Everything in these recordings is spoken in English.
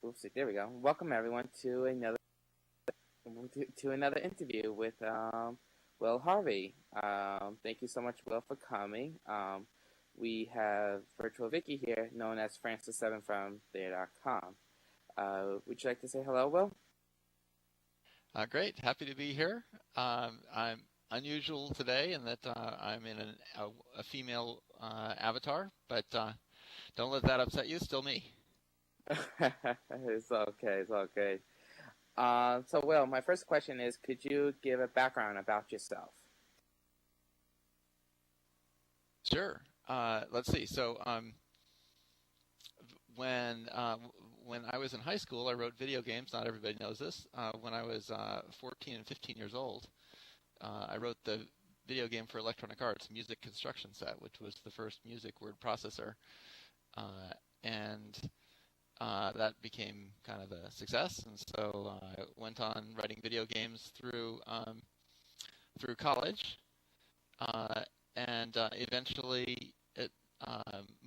Oopsie, there we go. Welcome everyone to another interview with Will Harvey. Thank you so much, Will, for coming. We have Virtual Vicky here, known as Francis7 from there.com. Would you like to say hello, Will? Great, happy to be here. I'm unusual today in that I'm in a female avatar, but don't let that upset you. Still me. It's okay. It's okay. So, Will, my first question is, could you give a background about yourself? Sure. Let's see. So, when I was in high school, I wrote video games. Not everybody knows this. When I was 14 and 15 years old, I wrote the video game for Electronic Arts, Music Construction Set, which was the first music word processor, and that became kind of a success. And so I went on writing video games through college, and eventually it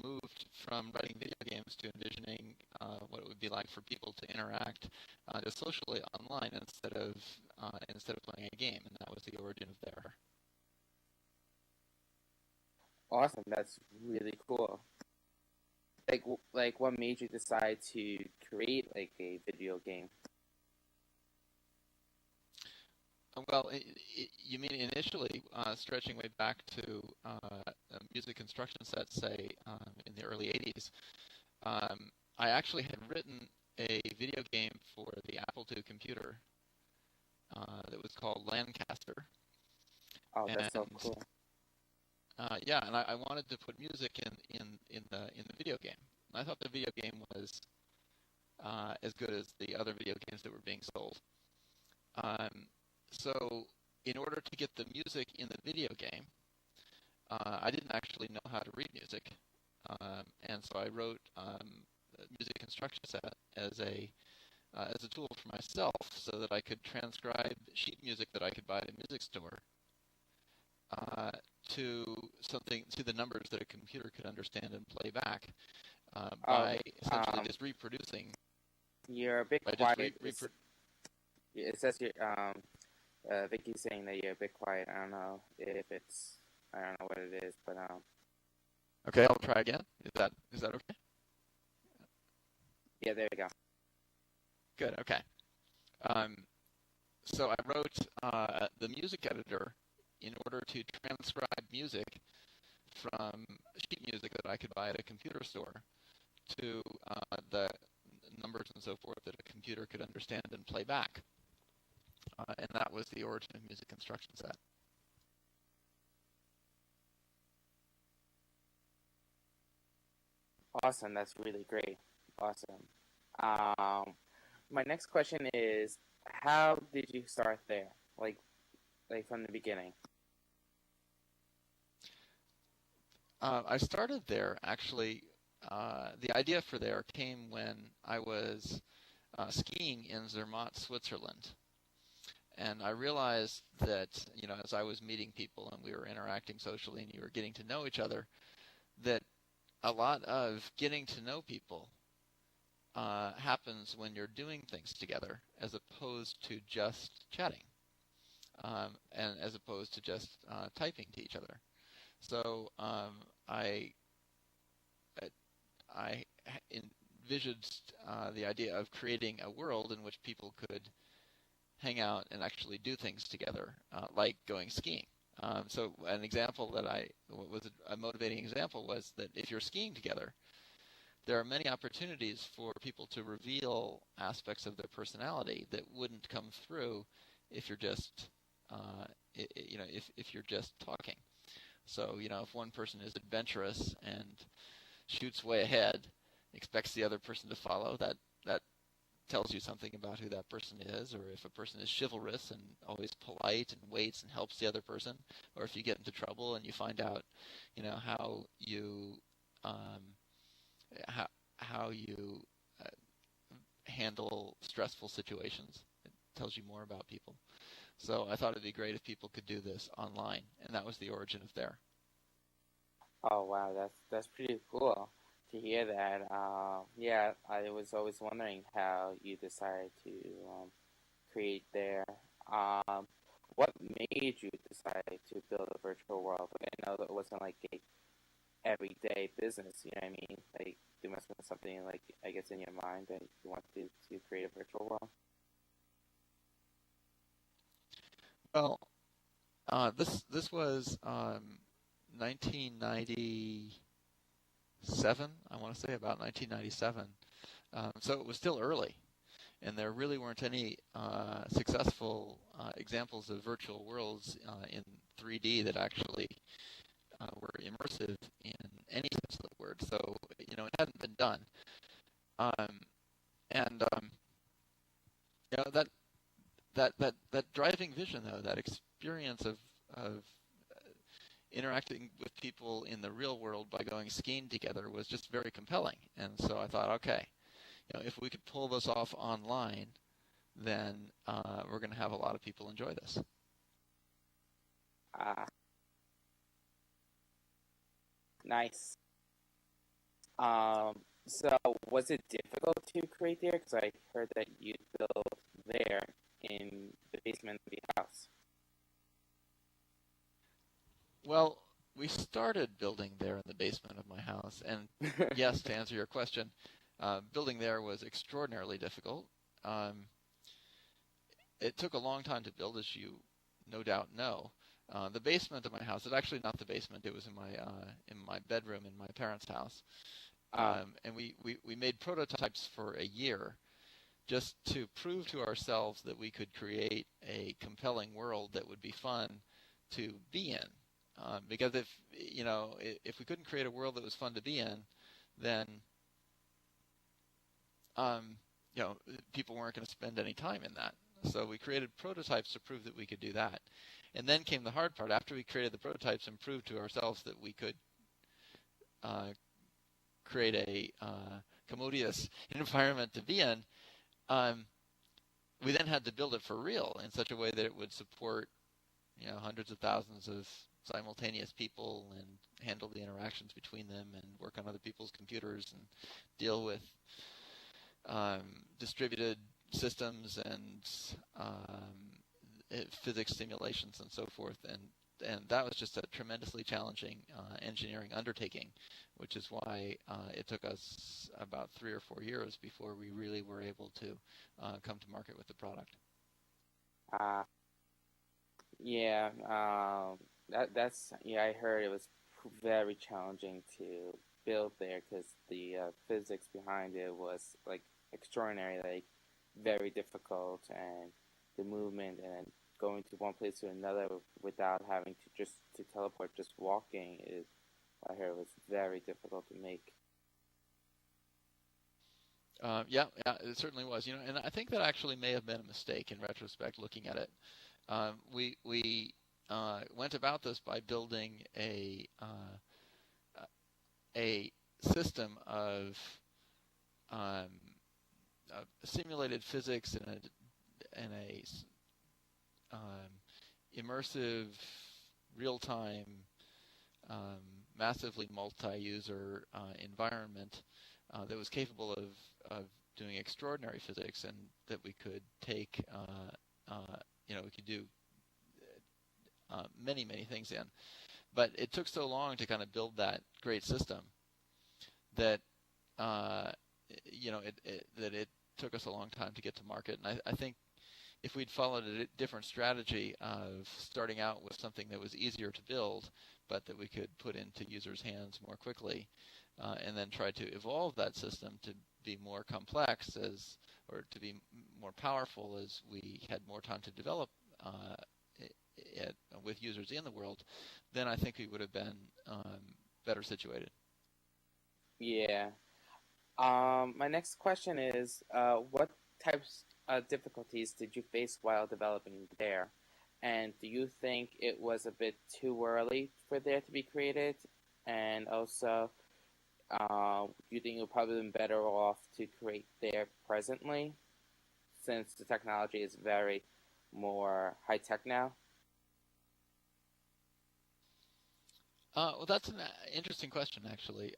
moved from writing video games to envisioning what it would be like for people to interact just socially online instead of playing a game, and that was the origin of there. Awesome, that's really cool. Like, what made you decide to create like a video game? Well, you mean initially stretching way back to music construction sets, say in the early '80s. I actually had written a video game for the Apple II computer that was called Lancaster. Oh, that's so cool. Yeah, and I wanted to put music in the video game. I thought the video game was as good as the other video games that were being sold. So in order to get the music in the video game, I didn't actually know how to read music, and so I wrote a music construction set as a tool for myself, so that I could transcribe sheet music that I could buy at a music store to the numbers that a computer could understand and play back by essentially just reproducing. You're a bit quiet. It says you're Vicky's saying that you're a bit quiet. I don't know what it is, but Okay, I'll try again. Is that okay? Yeah, there you go. Good. Okay. So I wrote the music editor in order to transcribe music from sheet music that I could buy at a computer store to the numbers and so forth that a computer could understand and play back. And that was the origin of Music Construction Set. Awesome, that's really great. Awesome. My next question is, how did you start there? Like from the beginning? I started there, actually. The idea for there came when I was skiing in Zermatt, Switzerland. And I realized that, as I was meeting people and we were interacting socially and you were getting to know each other, that a lot of getting to know people happens when you're doing things together as opposed to just chatting and as opposed to just typing to each other. So I envisioned the idea of creating a world in which people could hang out and actually do things together, like going skiing. So an example a motivating example was that if you're skiing together, there are many opportunities for people to reveal aspects of their personality that wouldn't come through if you're just, if you're just talking. So, if one person is adventurous and shoots way ahead, expects the other person to follow, that tells you something about who that person is. Or if a person is chivalrous and always polite and waits and helps the other person, or if you get into trouble and you find out, how you handle stressful situations. It tells you more about people. So I thought it'd be great if people could do this online, and that was the origin of there. Oh wow, that's pretty cool. to hear that. Yeah, I was always wondering how you decided to create there. Um, what made you decide to build a virtual world? Like, I know that it wasn't like a everyday business. You know what I mean? Like there must have been something like I guess in your mind that you wanted to create a virtual world. Well, this was 1997. I want to say about 1997. So it was still early, and there really weren't any successful examples of virtual worlds in 3D that actually were immersive in any sense of the word. So it hadn't been done, um, and that driving vision, though, that experience of interacting with people in the real world by going skiing together was just very compelling. And so I thought, okay, if we could pull this off online, then we're going to have a lot of people enjoy this. Nice. So was it difficult to create there? Because I heard that you built there in the basement of the house. Well, we started building there in the basement of my house, and yes, to answer your question, building there was extraordinarily difficult. Um, it took a long time to build, as you no doubt know. The basement of my house, it's actually not the basement, it was in my bedroom in my parents' house. And we made prototypes for a year just to prove to ourselves that we could create a compelling world that would be fun to be in. Because if we couldn't create a world that was fun to be in, then people weren't going to spend any time in that. So we created prototypes to prove that we could do that. And then came the hard part. After we created the prototypes and proved to ourselves that we could create a commodious environment to be in, we then had to build it for real in such a way that it would support hundreds of thousands of simultaneous people and handle the interactions between them and work on other people's computers and deal with distributed systems and physics simulations and so forth. And that was just a tremendously challenging engineering undertaking, which is why it took us about 3 or 4 years before we really were able to come to market with the product. Yeah, that's I heard it was very challenging to build there because the physics behind it was like extraordinary, like very difficult, and the movement and going to one place to another without having to teleport, just walking is I heard was very difficult to make. Yeah, it certainly was. And I think that actually may have been a mistake in retrospect, looking at it. We went about this by building a system of simulated physics and a immersive, real-time, massively multi-user environment that was capable of doing extraordinary physics, and that we could take, we could do many, many things in. But it took so long to kind of build that great system that it took us a long time to get to market. And I think if we'd followed a different strategy of starting out with something that was easier to build, but that we could put into users' hands more quickly, and then try to evolve that system to be more complex or to be more powerful as we had more time to develop it with users in the world, then I think we would have been better situated. Yeah. My next question is, what types of difficulties did you face while developing there? And do you think it was a bit too early for there to be created? And also, do you think it would probably been better off to create there presently, since the technology is very more high tech now? Well, that's an interesting question, actually.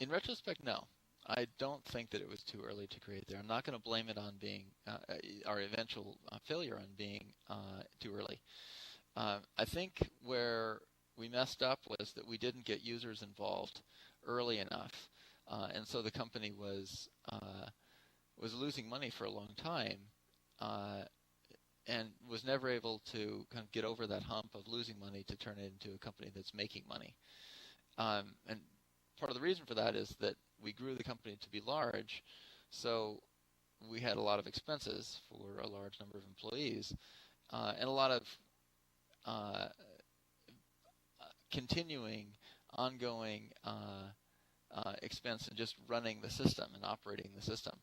In retrospect, no. I don't think that it was too early to create there. I'm not going to blame it on being our eventual failure on being too early. I think where we messed up was that we didn't get users involved early enough, and so the company was losing money for a long time, and was never able to kind of get over that hump of losing money to turn it into a company that's making money. And part of the reason for that is that we grew the company to be large, so we had a lot of expenses for a large number of employees, and a lot of continuing, ongoing expense in just running the system and operating the system.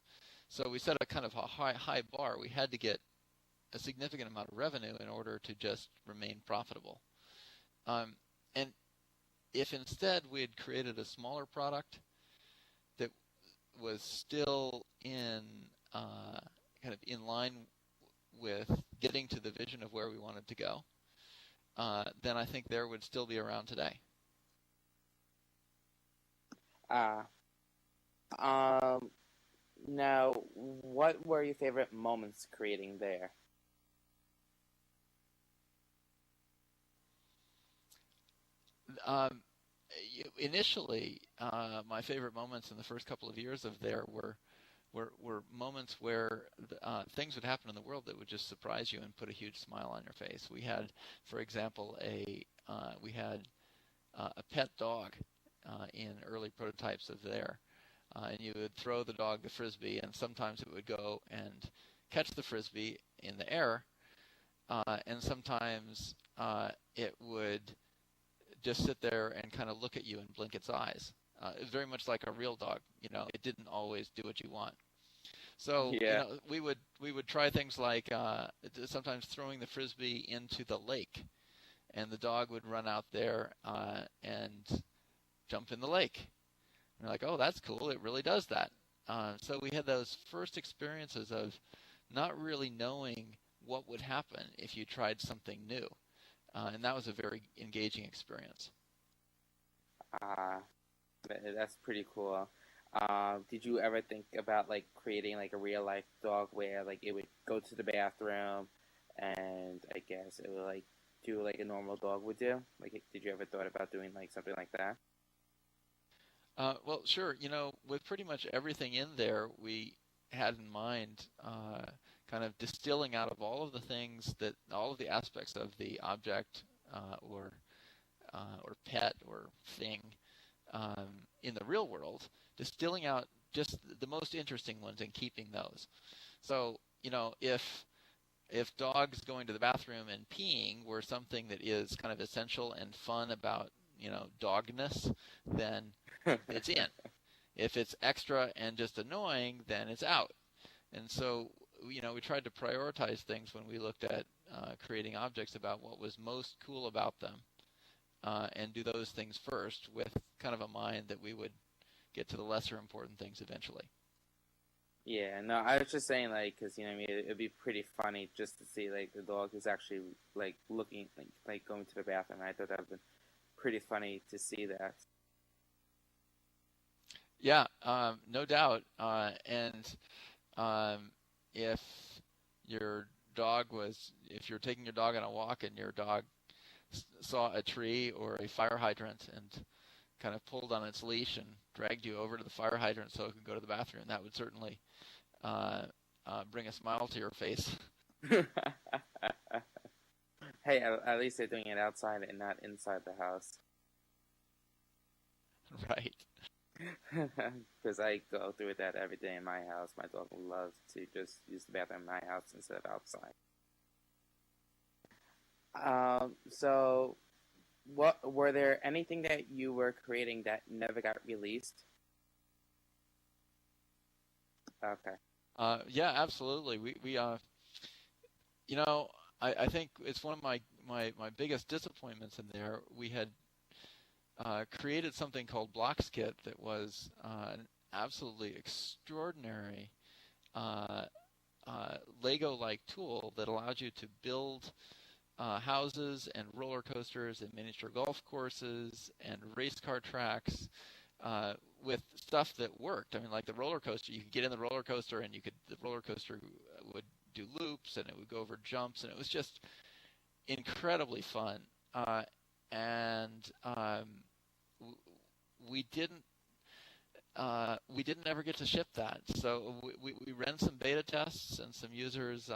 So we set a kind of a high bar. We had to get a significant amount of revenue in order to just remain profitable. And if instead we had created a smaller product that was still in kind of in line with getting to the vision of where we wanted to go, then I think there would still be around today. Now, what were your favorite moments creating there? Initially, my favorite moments in the first couple of years of there were moments where things would happen in the world that would just surprise you and put a huge smile on your face. We had, for example, a pet dog in early prototypes of there, and you would throw the dog the frisbee, and sometimes it would go and catch the frisbee in the air, and sometimes it would just sit there and kind of look at you and blink its eyes. It was very much like a real dog. It didn't always do what you want. So Yeah. we would try things like sometimes throwing the frisbee into the lake, and the dog would run out there and jump in the lake. And we're like, oh, that's cool. It really does that. So we had those first experiences of not really knowing what would happen if you tried something new. And that was a very engaging experience. That's pretty cool. Did you ever think about like creating like a real life dog where like it would go to the bathroom and I guess it would like do like a normal dog would do? Like, did you ever thought about doing like something like that? Well, sure. With pretty much everything in there, we had in mind kind of distilling out of all of the aspects of the object or pet or thing in the real world, distilling out just the most interesting ones and keeping those. So, if dogs going to the bathroom and peeing were something that is kind of essential and fun about, dogness, then it's in. If it's extra and just annoying, then it's out. And so, we tried to prioritize things when we looked at creating objects about what was most cool about them, and do those things first with kind of a mind that we would get to the lesser important things eventually. Yeah, no, I was just saying like, cause I mean, it'd be pretty funny just to see like the dog is actually like looking like going to the bathroom. I thought that would be pretty funny to see that. Yeah, no doubt. And if you're taking your dog on a walk and your dog saw a tree or a fire hydrant and kind of pulled on its leash and dragged you over to the fire hydrant so it could go to the bathroom, that would certainly bring a smile to your face. Hey, at least they're doing it outside and not inside the house. Right. Because I go through that every day in my house. My dog loves to just use the bathroom in my house instead of outside. So, what were there anything that you were creating that never got released? Okay. Yeah, absolutely. I think it's one of my biggest disappointments in there. We had created something called BlocksKit that was an absolutely extraordinary Lego-like tool that allowed you to build houses and roller coasters and miniature golf courses and race car tracks with stuff that worked. I mean, like the roller coaster, you could get in the roller coaster and the roller coaster would do loops and it would go over jumps, and it was just incredibly fun. And we didn't ever get to ship that. So we ran some beta tests, and some users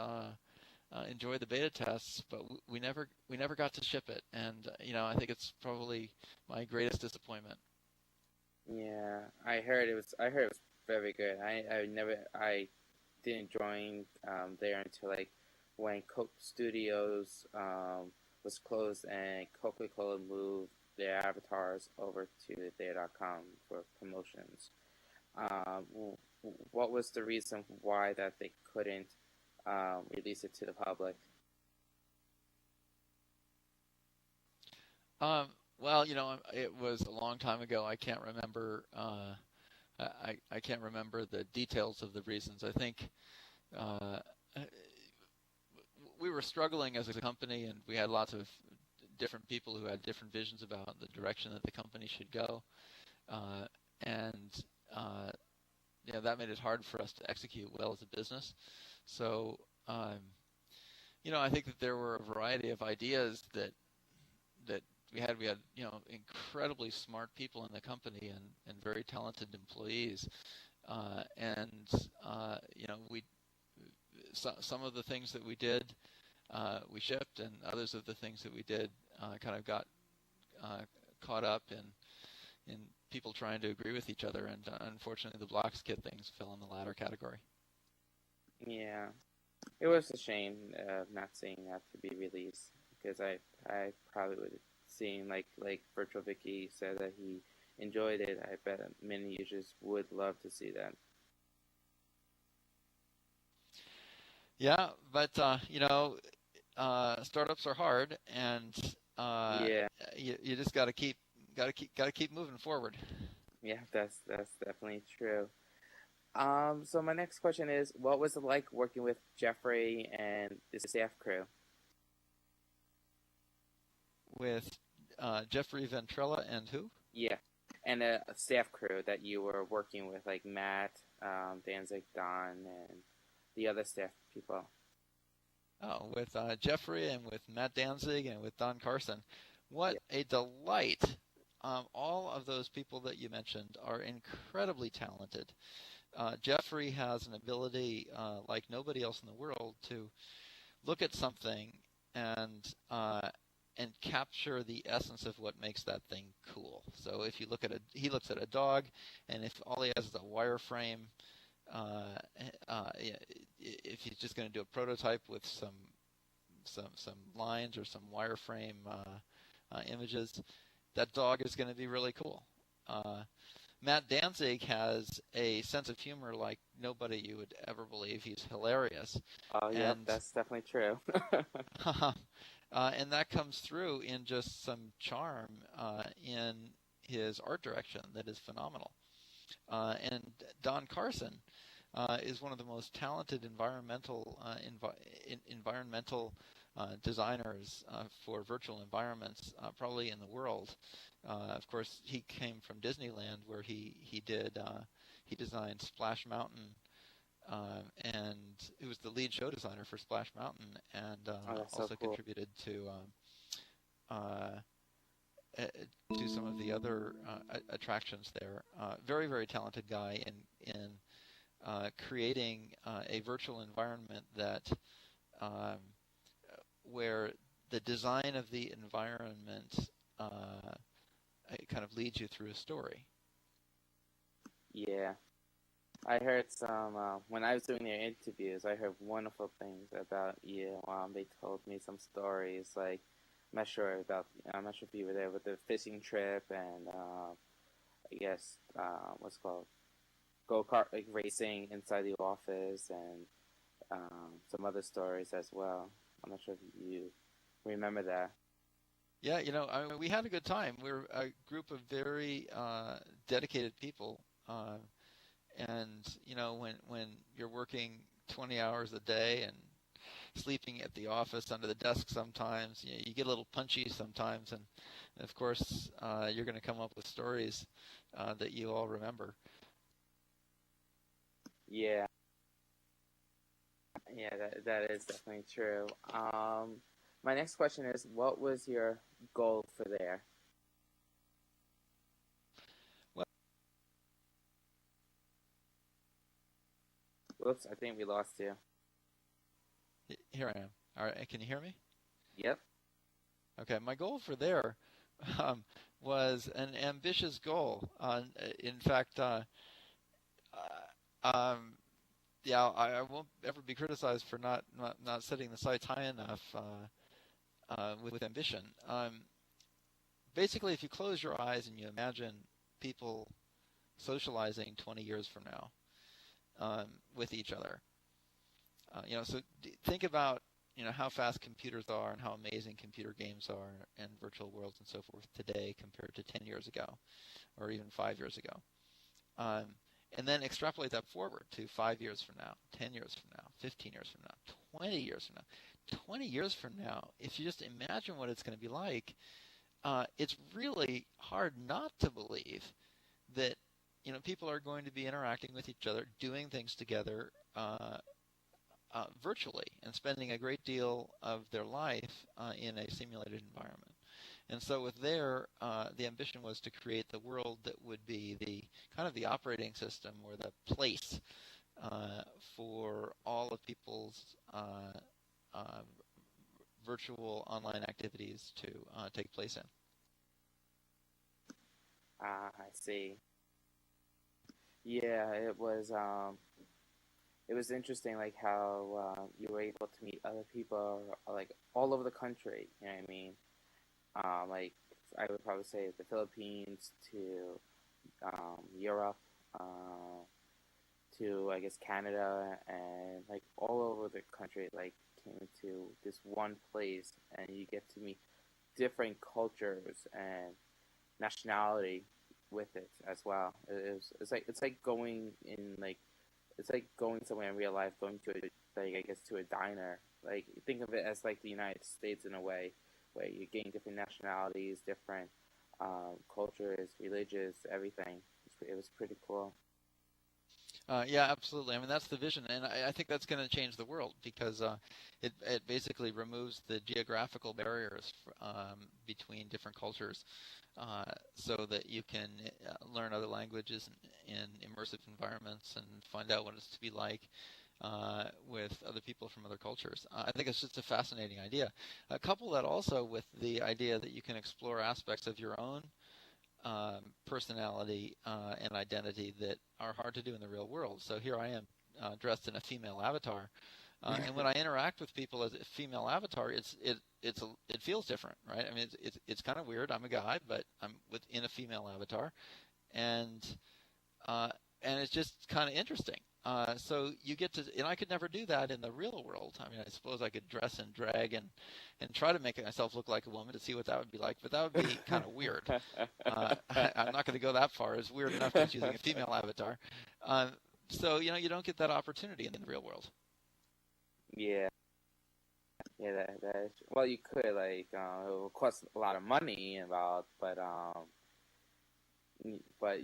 enjoyed the beta tests, but we never got to ship it. And I think it's probably my greatest disappointment. Yeah, I heard it was very good. I didn't join there until like when Coke Studios was closed and Coca-Cola moved their avatars over to there.com for promotions. What was the reason why that they couldn't release it to the public? Well, it was a long time ago. I can't remember. I can't remember the details of the reasons. I think we were struggling as a company, and we had lots of different people who had different visions about the direction that the company should go, and that made it hard for us to execute well as a business. So, I think that there were a variety of ideas that we had. We had incredibly smart people in the company and very talented employees, some of the things that we did we shipped, and others of the things that we did kind of got caught up in people trying to agree with each other, and unfortunately the Blocks Kit things fell in the latter category. Yeah, it was a shame not seeing that to be released, because I probably would have seen, like Virtual Vicky said that he enjoyed it. I bet many users would love to see that. Yeah, but startups are hard, and you just got to keep moving forward. Yeah, that's definitely true. So my next question is, what was it like working with Jeffrey and the staff crew? With Jeffrey Ventrella and who? Yeah, and a staff crew that you were working with, like Matt, Danzig, Don, and the other staff people. Oh, with Jeffrey and with Matt Danzig and with Don Carson. What a delight. All of those people that you mentioned are incredibly talented. Jeffrey has an ability like nobody else in the world to look at something and capture the essence of what makes that thing cool. So if you look at he looks at a dog, and if all he has is a wireframe, if he's just going to do a prototype with some lines or some wireframe images, that dog is going to be really cool. Matt Danzig has a sense of humor like nobody you would ever believe. He's hilarious. Oh, yeah, that's definitely true. And that comes through in just some charm in his art direction that is phenomenal. And Don Carson is one of the most talented environmental designers for virtual environments probably in the world. Of course, he came from Disneyland, where he designed Splash Mountain, and he was the lead show designer for Splash Mountain, and also so cool. Contributed to some of the other attractions there. Very, very talented guy in creating a virtual environment that where the design of the environment kind of leads you through a story. Yeah. I heard some, when I was doing their interviews, I heard wonderful things about you. They told me some stories, like, I'm not sure if you were there with the fishing trip, and I guess, what's it called, go-kart racing inside the office, and some other stories as well. I'm not sure if you remember that. Yeah, I mean, we had a good time. We're a group of very dedicated people, and when you're working 20 hours a day and sleeping at the office under the desk sometimes. You get a little punchy sometimes, and of course, you're going to come up with stories that you all remember. Yeah, yeah, that is definitely true. My next question is, what was your goal for there? Well, Whoops, I think we lost you. here I am. All right, can you hear me? Yep. Okay, my goal for there was an ambitious goal. In fact, yeah, I won't ever be criticized for not setting the sights high enough with ambition. Basically, if you close your eyes and you imagine people socializing 20 years from now with each other, so think about how fast computers are and how amazing computer games are and virtual worlds and so forth today compared to 10 years ago or even 5 years ago. And then extrapolate that forward to 5 years from now, 10 years from now, 15 years from now, 20 years from now. 20 years from now, if you just imagine what it's going to be like, it's really hard not to believe that people are going to be interacting with each other, doing things together virtually, and spending a great deal of their life in a simulated environment. And so with there, the ambition was to create the world that would be the kind of the operating system or the place for all of people's virtual online activities to take place in. I see. Yeah, it was interesting, like how you were able to meet other people like all over the country. You know what I mean? Like I would probably say the Philippines to Europe to I guess Canada, and like all over the country, like came to this one place, and you get to meet different cultures and nationality with it as well. It's like going in like it's like going somewhere in real life, going to like I guess to a diner. Like think of it as like the United States in a way, where you're getting different nationalities, different cultures, religions, everything. It was pretty cool. Yeah, absolutely. I mean, that's the vision, and I think that's going to change the world because it basically removes the geographical barriers between different cultures, so that you can learn other languages in immersive environments and find out what it's to be like with other people from other cultures. I think it's just a fascinating idea. Couple that also with the idea that you can explore aspects of your own personality and identity that are hard to do in the real world. So here I am dressed in a female avatar, and when I interact with people as a female avatar, it feels different, right? I mean, it's kind of weird. I'm a guy, but I'm within a female avatar, and it's just kind of interesting. So you get to, and I could never do that in the real world. I mean, I suppose I could dress and drag and try to make myself look like a woman to see what that would be like, but that would be kind of weird. I'm not going to go that far. It's weird enough just using a female avatar. So you don't get that opportunity in the real world. Yeah, yeah, that is, well, you could like it will cost a lot of money involved, but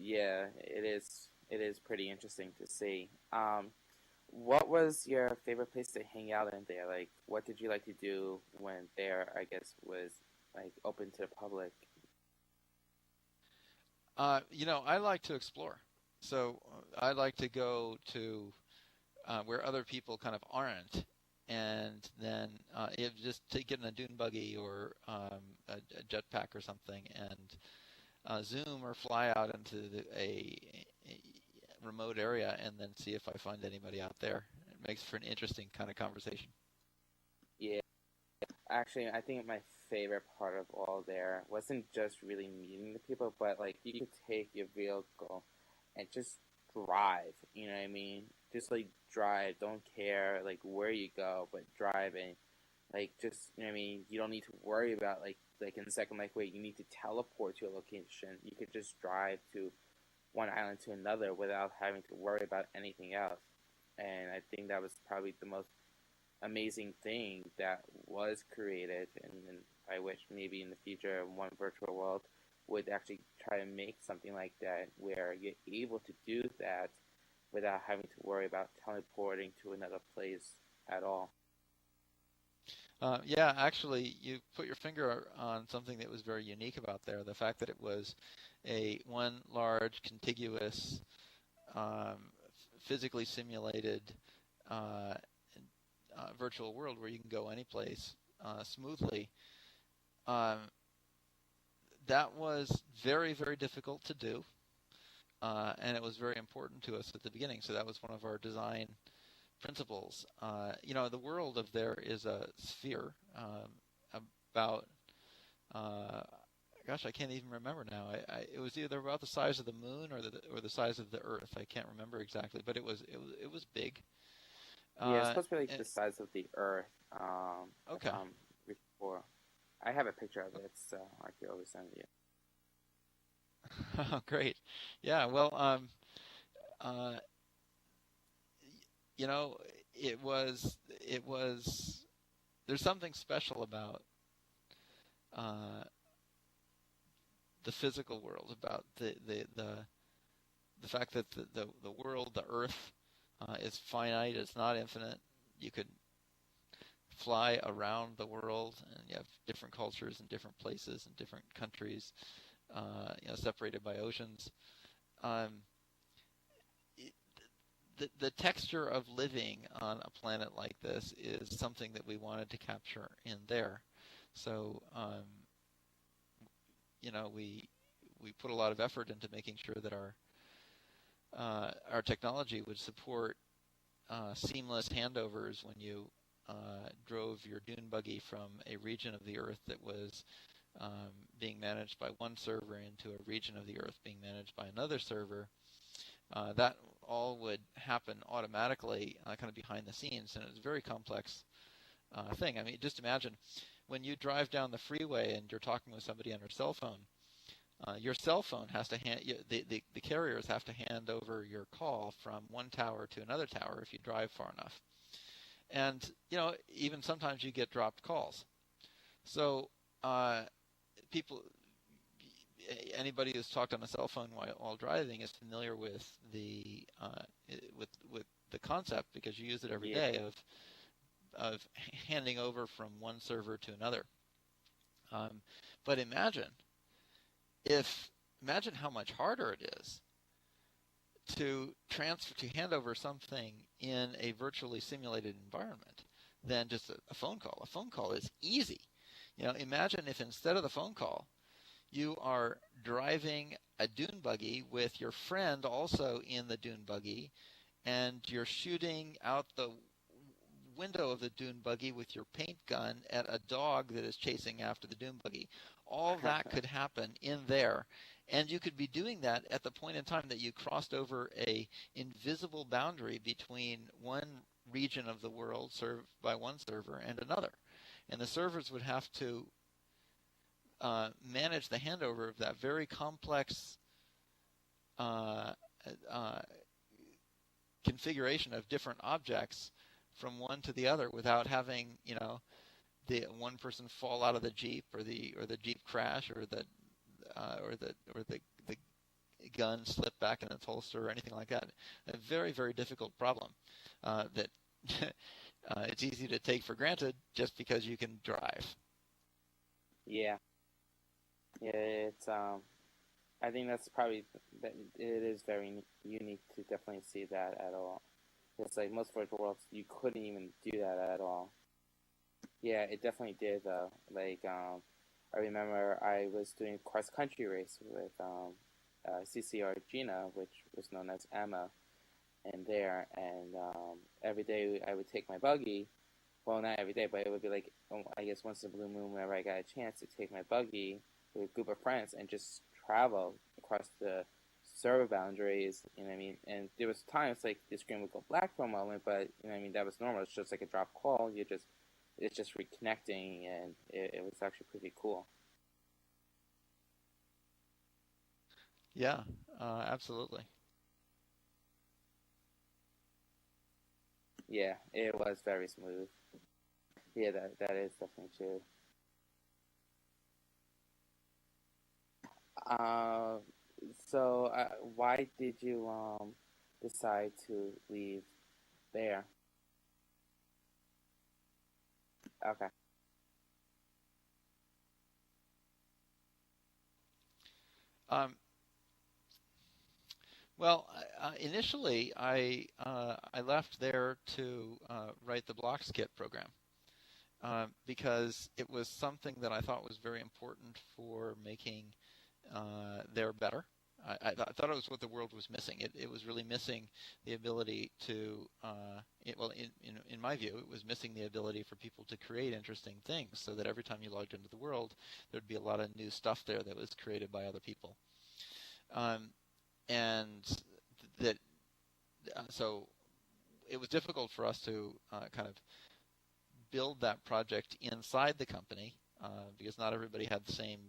yeah, it is pretty interesting to see. What was your favorite place to hang out in there? Like, what did you like to do when there, I guess, was like open to the public? I like to explore. So I like to go to where other people kind of aren't, and then just to get in a dune buggy or a jetpack or something, and zoom or fly out into a remote area, and then see if I find anybody out there. It makes for an interesting kind of conversation. Yeah, actually, I think my favorite part of all there wasn't just really meeting the people, but like you could take your vehicle and just drive. You know what I mean? Just like drive. Don't care like where you go, but drive and like just you know what I mean. You don't need to worry about like in the second like wait you need to teleport to a location. You could just drive to one island to another without having to worry about anything else. And I think that was probably the most amazing thing that was created, and I wish maybe in the future one virtual world would actually try to make something like that where you're able to do that without having to worry about teleporting to another place at all. Yeah, actually, you put your finger on something that was very unique about there. The fact that it was a one large contiguous, physically simulated uh, virtual world where you can go any place smoothly. Um, that was very, very difficult to do, and it was very important to us at the beginning. So that was one of our design principles. The world of there is a sphere about, uh, gosh, I can't even remember now. It was either about the size of the moon or the size of the Earth. I can't remember exactly, but it was big. Yeah, it's supposed to be like And, the size of the Earth. If okay. I'm before, I have a picture of it, so I could always send it Oh, great. Yeah. Well, uh, you know, it was. There's something special about uh, the physical world, about the fact that the world, the Earth, is finite. It's not infinite. You could fly around the world, and you have different cultures and different places and different countries, separated by oceans. Um, the texture of living on a planet like this is something that we wanted to capture in there. So, we put a lot of effort into making sure that our technology would support seamless handovers when you drove your dune buggy from a region of the Earth that was being managed by one server into a region of the Earth being managed by another server. That all would happen automatically, kind of behind the scenes, and it was a very complex thing. I mean, just imagine when you drive down the freeway and you're talking with somebody on your cell phone. Your cell phone has to the carriers have to hand over your call from one tower to another tower if you drive far enough. And, even sometimes you get dropped calls. So people, anybody who's talked on a cell phone while driving is familiar with with the concept, because you use it every yeah. day, of handing over from one server to another. But imagine how much harder it is to hand over something in a virtually simulated environment than just a phone call. A phone call is easy. Imagine if instead of the phone call, you are driving a dune buggy with your friend also in the dune buggy, and you're shooting out the window of the dune buggy with your paint gun at a dog that is chasing after the dune buggy. All that could happen in there, and you could be doing that at the point in time that you crossed over a invisible boundary between one region of the world served by one server and another. And the servers would have to manage the handover of that very complex configuration of different objects from one to the other without having, the one person fall out of the Jeep, or the Jeep crash, or the gun slip back in its holster, or anything like that. A very, very difficult problem that it's easy to take for granted just because you can drive. Yeah. Yeah, it's I think that's probably that it is very unique to definitely see that at all. It's like most virtual worlds, you couldn't even do that at all. Yeah, it definitely did though. Like I remember I was doing a cross country race with CCR Gina, which was known as Emma, and there, and every day I would take my buggy. Well, not every day, but it would be like I guess once in a blue moon, whenever I got a chance to take my buggy with a group of friends and just travel across the server boundaries. You know what I mean? And there was times like the screen would go black for a moment, but you know what I mean, that was normal. It's just like a drop call. It's just reconnecting, and it was actually pretty cool. Yeah, absolutely. Yeah, it was very smooth. Yeah, that is definitely true. Um, why did you decide to leave there? Okay. Um, well, initially I left there to write the Blocks Kit program because it was something that I thought was very important for making there better. I thought it was what the world was missing. It was really missing the ability to, in my view, it was missing the ability for people to create interesting things so that every time you logged into the world, there'd be a lot of new stuff there that was created by other people. And that, so it was difficult for us to kind of build that project inside the company because not everybody had the same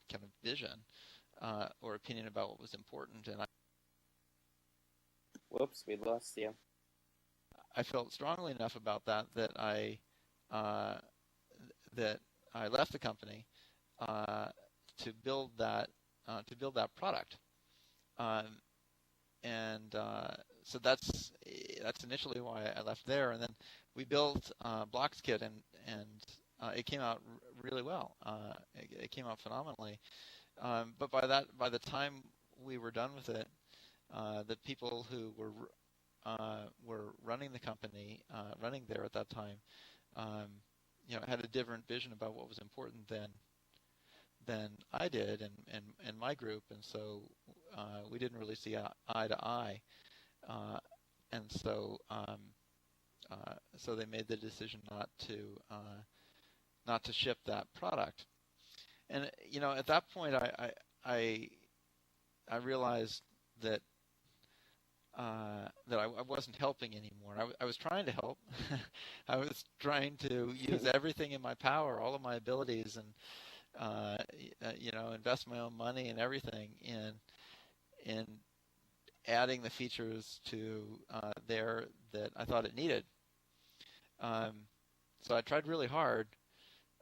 kind of vision or opinion about what was important. And Whoops, we lost you. I felt strongly enough about that that uh, I left the company to build that product. Um, and so that's initially why I left there. And then we built BlocksKit, and it came out really well. It came out phenomenally. But by the time we were done with it, the people who were running the company, running there at that time, had a different vision about what was important than I did and my group, and so we didn't really see eye to eye, and so they made the decision not to ship that product. And at that point, I realized that I wasn't helping anymore. I was trying to help. I was trying to use everything in my power, all of my abilities, and invest my own money and everything in adding the features to there that I thought it needed. So I tried really hard,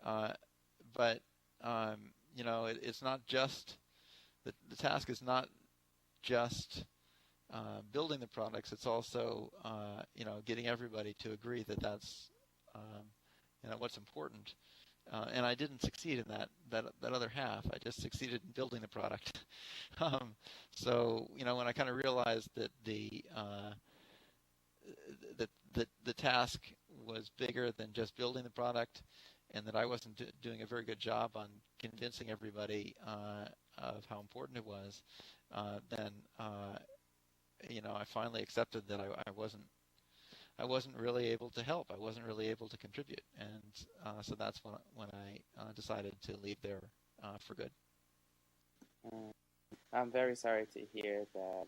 but it's not just the task is not just building the products. It's also getting everybody to agree that that's what's important. And I didn't succeed in that other half. I just succeeded in building the product. So when I kind of realized that the task was bigger than just building the product, and that I wasn't doing a very good job on convincing everybody of how important it was, then I finally accepted that I wasn't really able to help. I wasn't really able to contribute, and so that's when I decided to leave there for good. I'm very sorry to hear that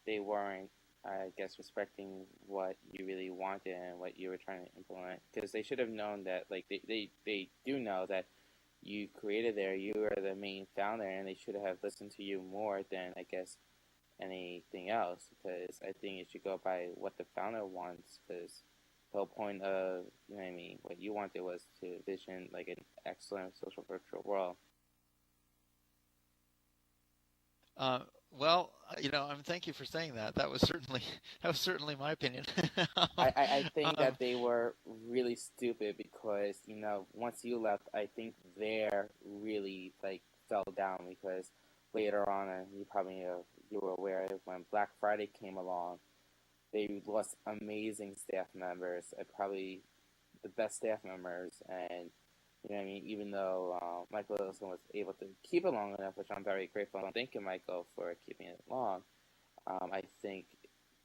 they weren't, I guess, respecting what you really wanted and what you were trying to implement. Because they should have known that, like, they do know that you created there, you were the main founder, and they should have listened to you more than, I guess, anything else. Because I think it should go by what the founder wants. Because the whole point of, what you wanted was to vision, like, an excellent social virtual world. Well, thank you for saying that. That was certainly my opinion. I think that they were really stupid because, once you left, I think their really, like, fell down because later on, and you were aware of when Black Friday came along, they lost amazing staff members, probably the best staff members, and even though Michael Wilson was able to keep it long enough, which I'm very grateful and thank you, Michael, for keeping it long. I think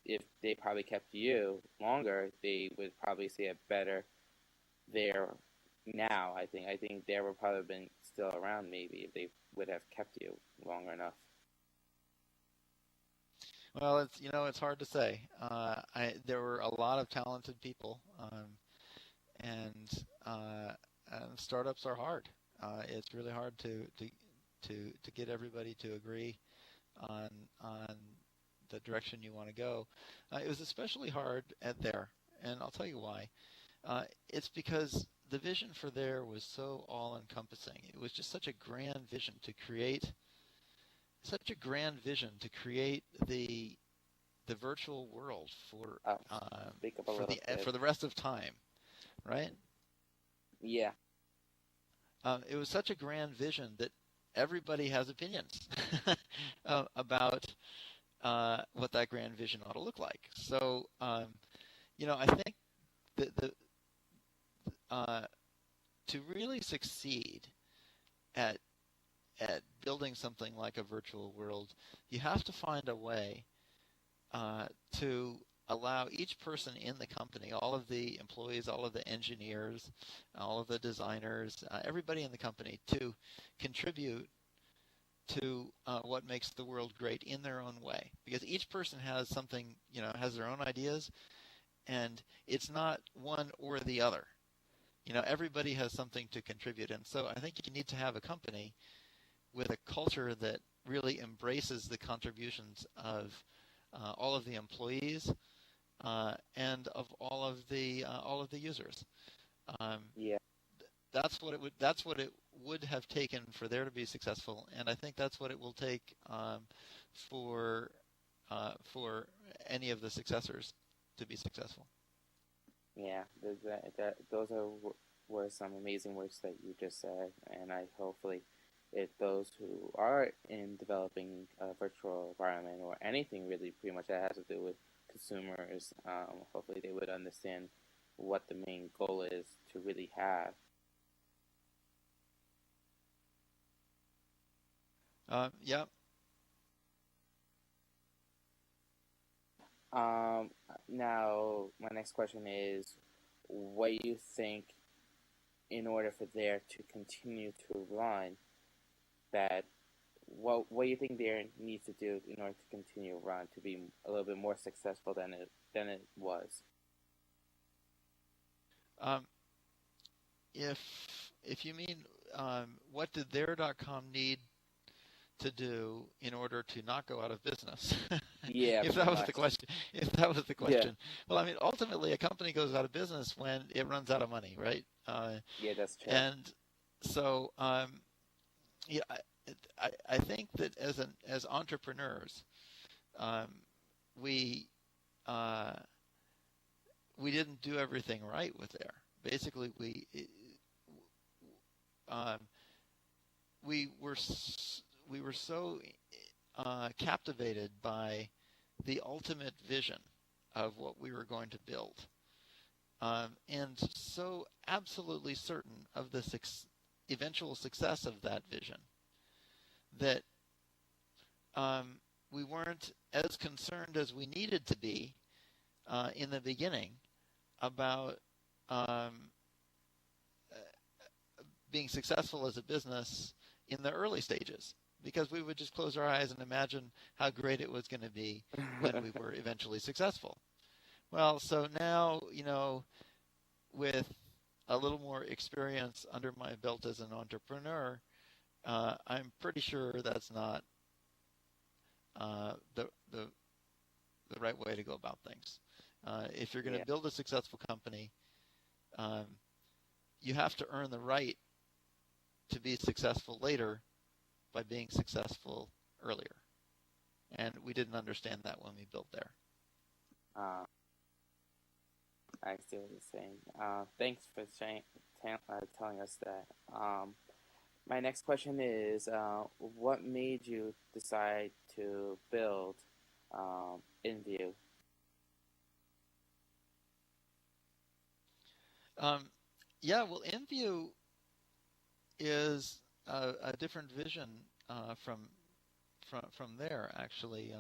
if they probably kept you longer, they would probably see it better there now. I think they would probably have been still around maybe if they would have kept you longer enough. Well, it's hard to say. There were a lot of talented people, and startups are hard. It's really hard to get everybody to agree on the direction you want to go. It was especially hard at there. and I'll tell you why. It's because the vision for there was so all-encompassing. It was just such a grand vision to create the virtual world for Speak up a little bit. for the rest of time, right? Yeah. It was such a grand vision that everybody has opinions about what that grand vision ought to look like. So, I think that to really succeed at building something like a virtual world, you have to find a way to allow each person in the company, all of the employees, all of the engineers, all of the designers, everybody in the company to contribute to what makes the world great in their own way. Because each person has something, has their own ideas, and it's not one or the other. Everybody has something to contribute. And so I think you need to have a company with a culture that really embraces the contributions of all of the employees and of all of the users. Yeah. That's what it would have taken for there to be successful, and I think that's what it will take for any of the successors to be successful. Yeah, those were some amazing words that you just said, and I hopefully, if those who are in developing a virtual environment or anything really pretty much that has to do with consumers, hopefully they would understand what the main goal is to really have. Yeah. Now, my next question is, what do you think, in order for there to continue to run, what do you think there needs to do in order to continue to run to be a little bit more successful than it was? If you mean what did there.com need to do in order to not go out of business? Yeah. If that was the question. Yeah. Well, I mean, ultimately, a company goes out of business when it runs out of money, right? Yeah, that's true. And so, yeah, I think that as entrepreneurs, we didn't do everything right with there. Basically, we were so captivated by the ultimate vision of what we were going to build, and so absolutely certain of the eventual success of that vision that we weren't as concerned as we needed to be in the beginning about being successful as a business in the early stages, because we would just close our eyes and imagine how great it was going to be when we were eventually successful. Well, so now, with a little more experience under my belt as an entrepreneur, I'm pretty sure that's not the right way to go about things. If you're going to build a successful company, you have to earn the right to be successful later by being successful earlier. And we didn't understand that when we built there. I see what you're saying. Thanks for telling us that. My next question is, what made you decide to build IMVU? Well, IMVU is a different vision from there, actually.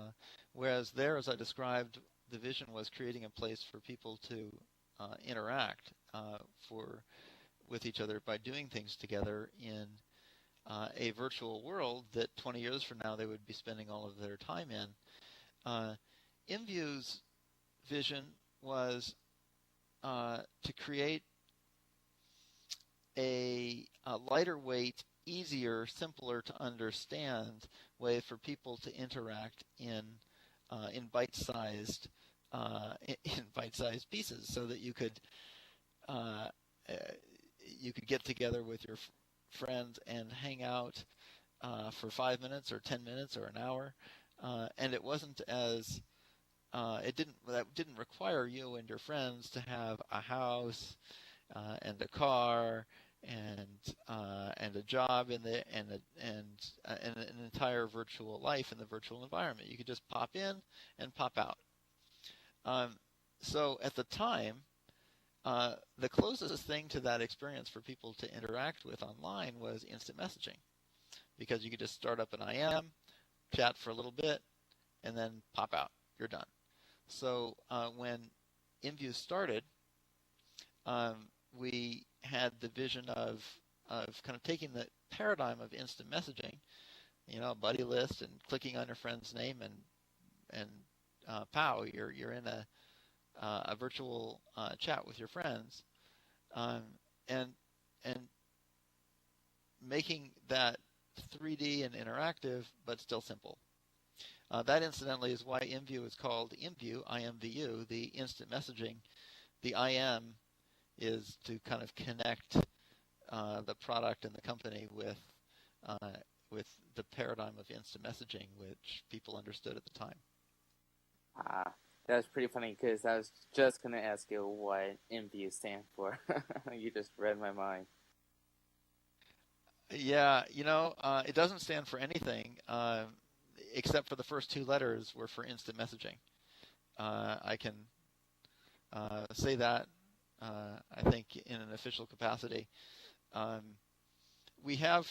Whereas there, as I described, the vision was creating a place for people to interact with each other by doing things together in a virtual world that 20 years from now they would be spending all of their time in. IMVU's vision was to create a lighter weight, easier, simpler to understand way for people to interact in bite-sized in bite-sized pieces, so that uh, you could get together with your friends and hang out for 5 minutes or 10 minutes or an hour, and it wasn't as that didn't require you and your friends to have a house and a car and a job and an entire virtual life in the virtual environment. You could just pop in and pop out. So at the time, the closest thing to that experience for people to interact with online was instant messaging, because you could just start up an IM, chat for a little bit, and then pop out. You're done. So when IMVU started, we had the vision of kind of taking the paradigm of instant messaging, a buddy list, and clicking on your friend's name, and pow, you're in a virtual chat with your friends, and making that 3D and interactive, but still simple. That, incidentally, is why IMVU is called IMVU, IMVU, the instant messaging. The IM is to kind of connect the product and the company with the paradigm of instant messaging, which people understood at the time. That was pretty funny, because I was just going to ask you what IMVU stands for. You just read my mind. Yeah, it doesn't stand for anything, except for the first two letters were for instant messaging. I can say that, I think, in an official capacity. We have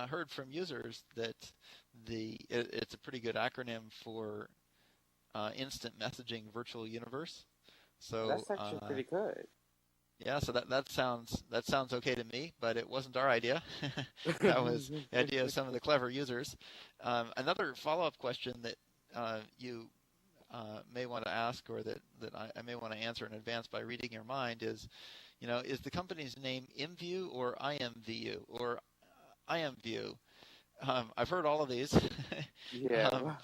heard from users that it's a pretty good acronym for instant messaging virtual universe. So that's actually pretty good. Yeah, so that sounds okay to me, but it wasn't our idea. That was the idea of some of the clever users. Another follow-up question that you may want to ask, or that I may want to answer in advance by reading your mind, is the company's name IMVU or IMVU or IMVU? I've heard all of these. Yeah.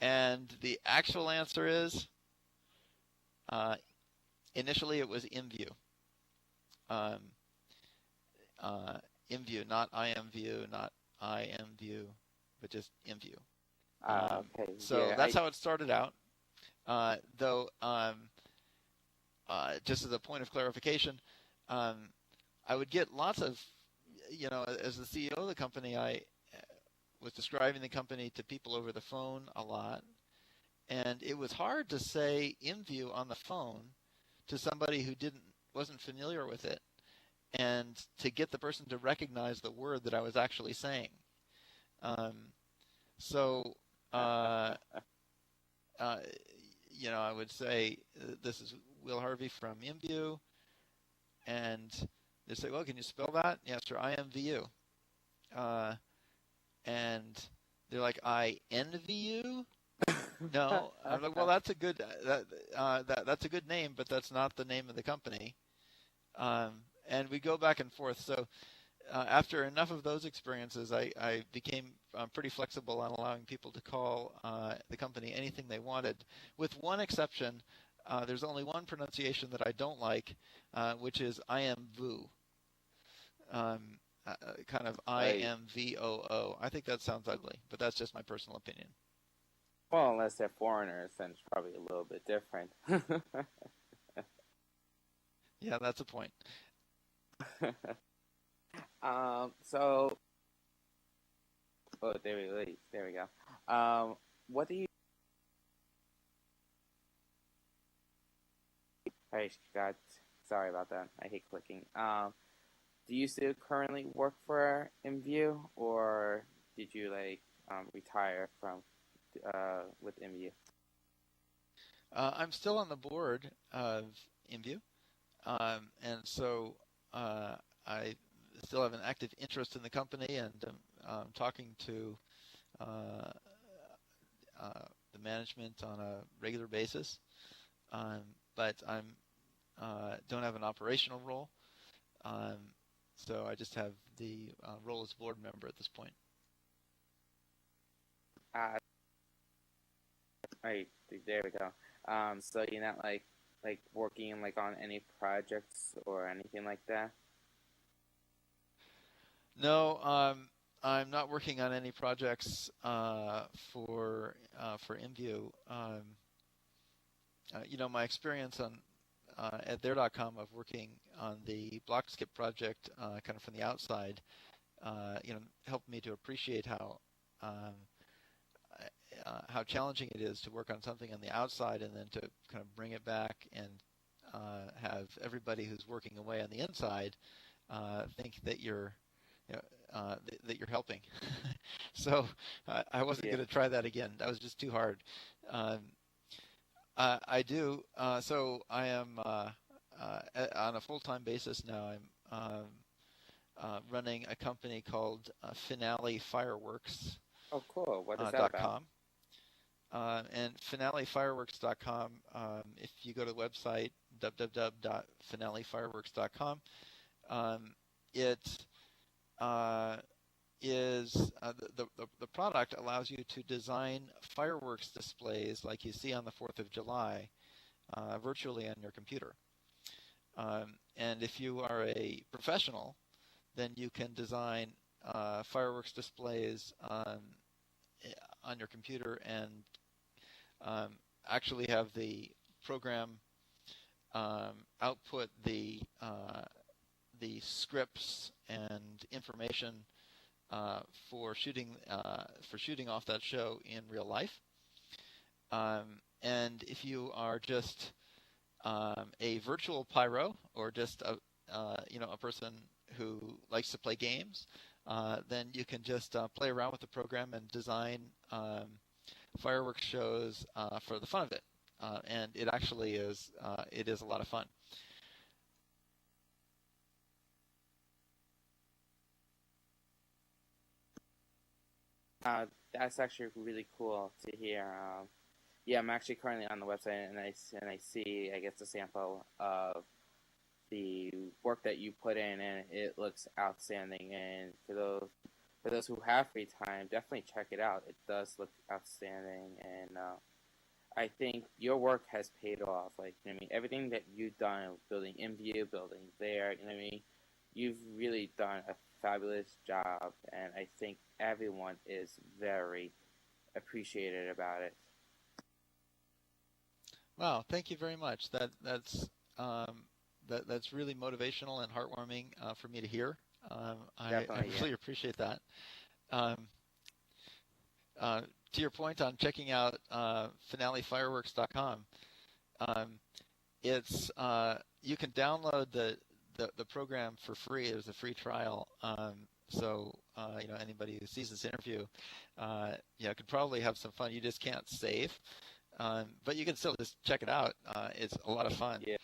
And the actual answer is, initially it was IMVU. IMVU, not IMVU, not IMVU, but just IMVU. Okay. So yeah, that's how it started out. Though, just as a point of clarification, I would get lots of, as the CEO of the company, I was describing the company to people over the phone a lot, and it was hard to say IMVU on the phone to somebody who wasn't familiar with it, and to get the person to recognize the word that I was actually saying. So I would say, this is Will Harvey from IMVU, and they say, well, can you spell that? Yeah, sure, IMVU. And they're like, I envy you? No. I'm like, well, that's a good that's a good name, but that's not the name of the company. And we go back and forth. So after enough of those experiences, I became pretty flexible on allowing people to call the company anything they wanted, with one exception. There's only one pronunciation that I don't like, which is IMVU. Kind of IMVOO. I think that sounds ugly, but that's just my personal opinion. Well, unless they're foreigners, then it's probably a little bit different. Yeah, that's a point. So, there we go. What do you? Hey, God, sorry about that. I hate clicking. Do you still currently work for IMVU, or did you retire from with IMVU? I'm still on the board of IMVU, and so I still have an active interest in the company, and I'm talking to the management on a regular basis. But I'm don't have an operational role, so I just have the role as board member at this point. Right, there we go. So you're not like working like on any projects or anything like that? No, I'm not working on any projects for IMVU. My experience on at there.com of working on the BlockSkip project kind of from the outside, helped me to appreciate um, how challenging it is to work on something on the outside and then to kind of bring it back and have everybody who's working away on the inside think that that you're helping. So I wasn't Yeah. going to try that again. That was just too hard. Um, I do. So I am on a full-time basis now. I'm running a company called Finale Fireworks. Oh, cool. What is that Dot about? com. And finalefireworks.com, if you go to the website www.finalefireworks.com, it is the product allows you to design fireworks displays like you see on the 4th of July virtually on your computer. And if you are a professional, then you can design fireworks displays on your computer and actually have the program output the scripts and information for shooting off that show in real life. And if you are just a virtual pyro or just a person who likes to play games, then you can just play around with the program and design fireworks shows for the fun of it. And it actually is a lot of fun. That's actually really cool to hear. Yeah, I'm actually currently on the website, and I see, I guess, a sample of the work that you put in, and it looks outstanding. And for those who have free time, definitely check it out. It does look outstanding, and I think your work has paid off. Like, you know what I mean, everything that you've done, building IMVU, building there, you know what I mean, you've really done a fabulous job, and I think everyone is very appreciated about it. Wow, thank you very much. That's really motivational and heartwarming for me to hear. I Definitely, yeah. really appreciate that. Um, to your point on checking out finalefireworks.com, um, it's you can download the program for free. There's a free trial, so anybody who sees this interview, could probably have some fun. You just can't save, but you can still just check it out. It's a lot of fun. Yeah.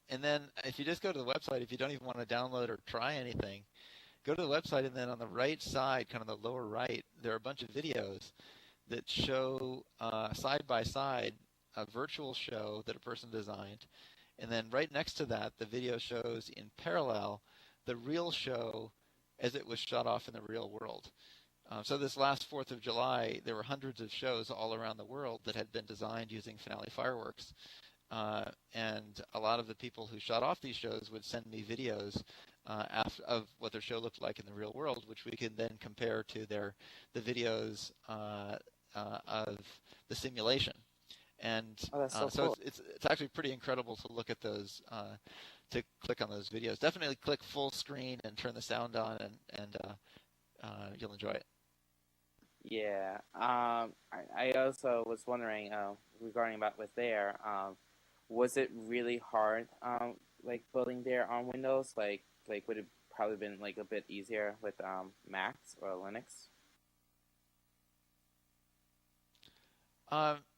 And then if you just go to the website, if you don't even want to download or try anything, go to the website, and then on the right side, kind of the lower right, there are a bunch of videos that show side by side a virtual show that a person designed. And then right next to that, the video shows in parallel the real show as it was shot off in the real world. So this last 4th of July, there were hundreds of shows all around the world that had been designed using Finale Fireworks. And a lot of the people who shot off these shows would send me videos of what their show looked like in the real world, which we could then compare to the videos of the simulation. And Oh, that's so so cool. it's actually pretty incredible to look at those, to click on those videos. Definitely click full screen and turn the sound on, and you'll enjoy it. Yeah. I also was wondering regarding about with there. Was it really hard? Like building there on Windows? Like would it probably been like a bit easier with Macs or Linux?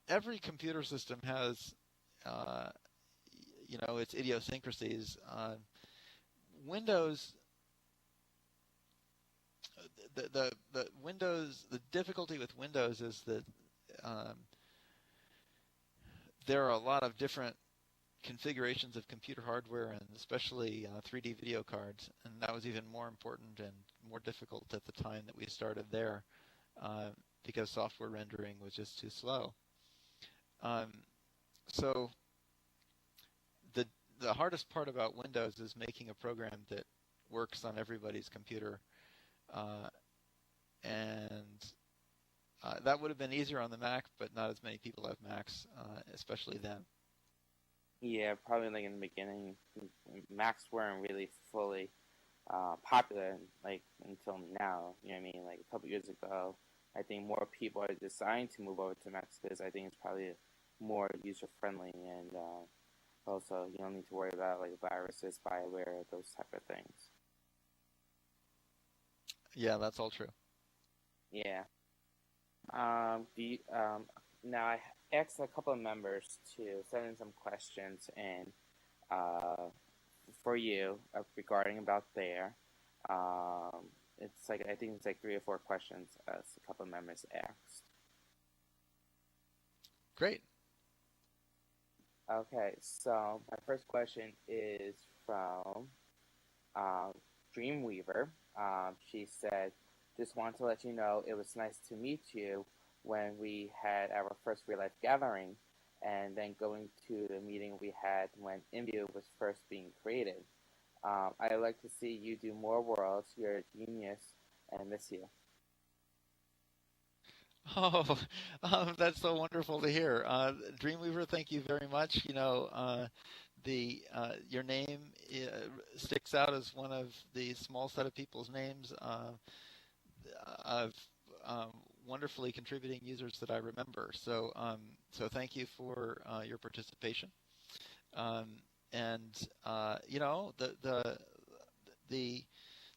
Every computer system has, uh, its idiosyncrasies. Windows, the Windows, the difficulty with Windows is that um, there are a lot of different configurations of computer hardware, and especially 3D video cards, and that was even more important and more difficult at the time that we started there, because software rendering was just too slow. Um, So the the hardest part about Windows is making a program that works on everybody's computer, uh, and that would have been easier on the Mac, but not as many people have Macs, especially then. Yeah, probably like in the beginning, Macs weren't really fully popular like until now. You know what I mean? Like a couple years ago, I think more people are deciding to move over to Macs because I think it's probably more user friendly, and also you don't need to worry about like viruses, spyware, those type of things. Yeah, that's all true. Yeah. Do you, now I asked a couple of members to send in some questions and uh, for you regarding about there. It's like I think it's like 3 or 4 questions as a couple of members asked. Great. Okay, so my first question is from uh, Dreamweaver. She said, "Just want to let you know it was nice to meet you when we had our first real life gathering, and then going to the meeting we had when IMVU was first being created. I'd like to see you do more worlds. You're a genius, and miss you." Oh, that's so wonderful to hear. Dreamweaver, thank you very much. The your name sticks out as one of the small set of people's names of um, wonderfully contributing users that I remember. So thank you for your participation. Um, and the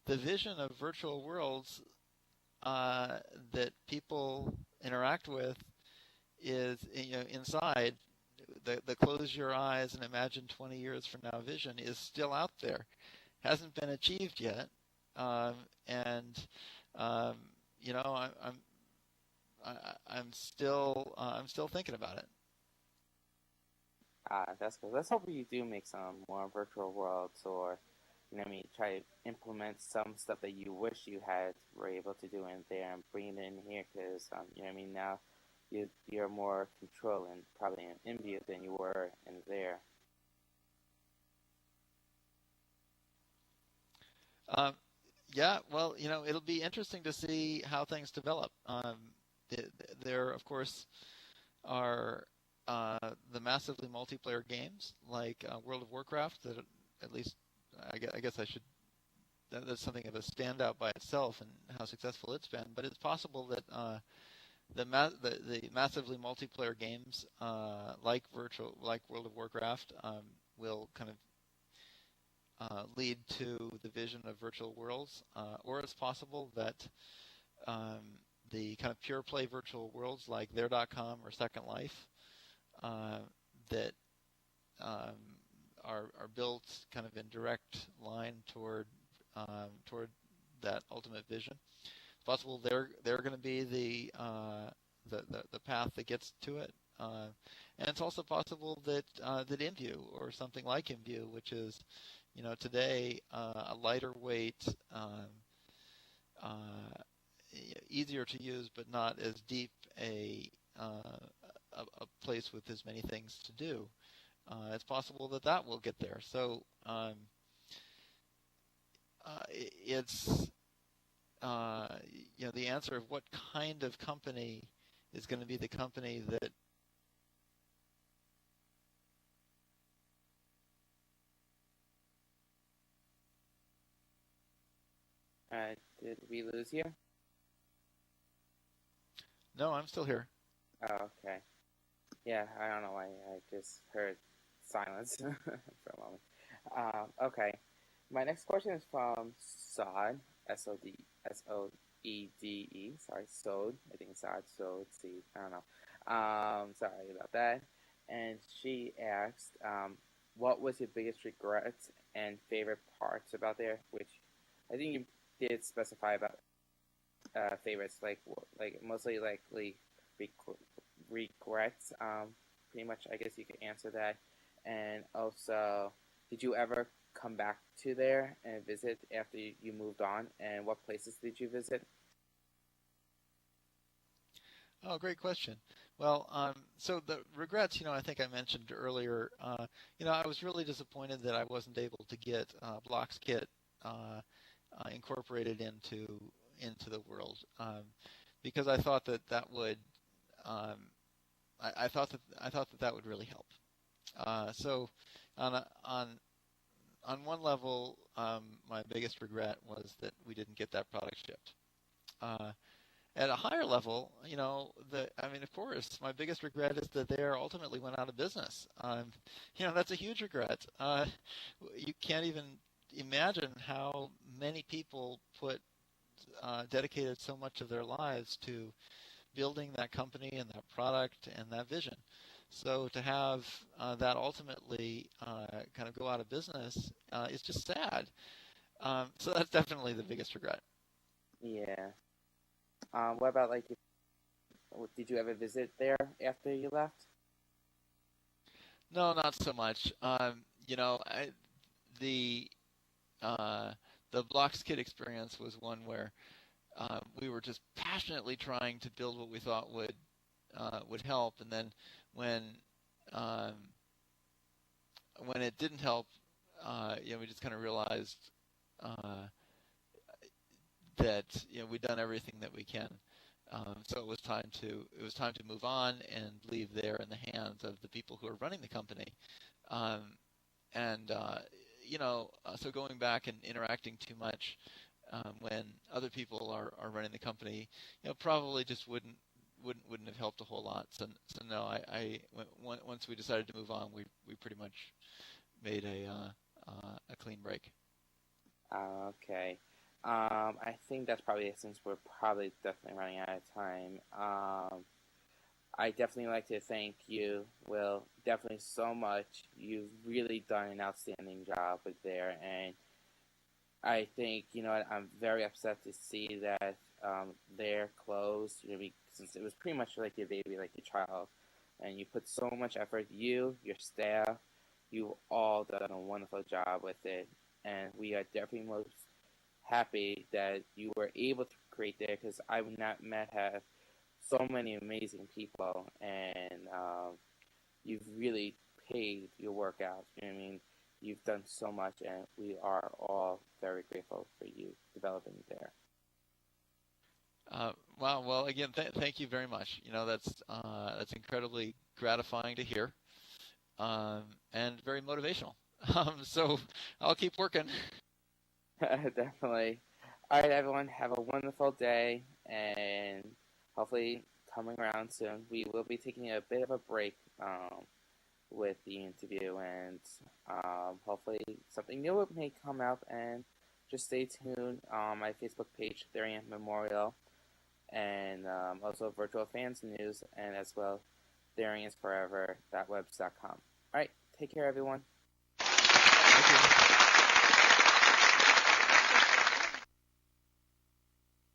the vision of virtual worlds that people interact with is, inside the close your eyes and imagine 20 years from now vision is still out there, hasn't been achieved yet, and um, I'm still thinking about it. That's good. Let's hope you do make some more virtual worlds, or you know what I mean, try to implement some stuff that you wish you had were able to do in there and bring it in here, because you know what I mean, now you're more controlling probably in IMVU than you were in there. Um, yeah, well, it'll be interesting to see how things develop. There, of course, are the massively multiplayer games like World of Warcraft that at least I guess I should that's something of a standout by itself and how successful it's been. But it's possible that the massively multiplayer games like World of Warcraft will kind of lead to the vision of virtual worlds, or it's possible that um, the kind of pure play virtual worlds like there.com or Second Life uh, that um, are built kind of in direct line toward that ultimate vision. It's possible they're going to be the path that gets to it, and it's also possible that that IMVU or something like IMVU, which is today a lighter weight, uh, easier to use but not as deep a place with as many things to do. It's possible that that will get there. So it's the answer of what kind of company is going to be the company that. Did we lose you? No, I'm still here. Oh, okay. Yeah, I don't know why I just heard silence for a moment. Okay. My next question is from Sod, Soede. Sorry, Sod. I think it's Sod, Sod, Seed. I don't know. Sorry about that. And she asked, what was your biggest regrets and favorite parts about there? Which I think you did specify about favorites, like mostly likely regrets. Pretty much, I guess you could answer that. And also, did you ever come back to there and visit after you moved on? And what places did you visit? Oh, great question. Well, so the regrets, I think I mentioned earlier, I was really disappointed that I wasn't able to get BlocksKit uh, incorporated into the world, because I thought that would, um, I thought that would really help. So on one level, my biggest regret was that we didn't get that product shipped. Uh, at a higher level, of course, my biggest regret is that they ultimately went out of business. That's a huge regret. You can't even imagine how many people dedicated so much of their lives to building that company and that product and that vision. So to have that ultimately kind of go out of business is just sad. So that's definitely the biggest regret. Yeah. What about like, did you ever visit there after you left? No, not so much. The uh, the Blocks Kit experience was one where we were just passionately trying to build what we thought would help, and then when um, when it didn't help, we just kind of realized uh, that we'd done everything that we can. So it was time to move on and leave there in the hands of the people who are running the company. Um, and so going back and interacting too much when other people are running the company, probably just wouldn't have helped a whole lot. So no, once we decided to move on, we pretty much made a clean break. Okay. I think that's probably it since we're probably definitely running out of time. I definitely like to thank you, Will, definitely so much. You've really done an outstanding job with there, and I think I'm very upset to see that they're closed. Since it was pretty much like your baby, like your child, and you put so much effort. You, your staff, you all done a wonderful job with it, and we are definitely most happy that you were able to create there because I would not met have so many amazing people, and you've really paid your work out. You know what I mean? You've done so much, and we are all very grateful for you developing there. Wow. Well, again, thank you very much. That's incredibly gratifying to hear, and very motivational. So I'll keep working. Definitely. All right, everyone, have a wonderful day, and hopefully coming around soon. We will be taking a bit of a break with the interview, and hopefully something new may come up. And just stay tuned on my Facebook page, Therian Memorial, and also Virtual Fans News, and as well, TheriansForever.webs.com. All right, take care, everyone.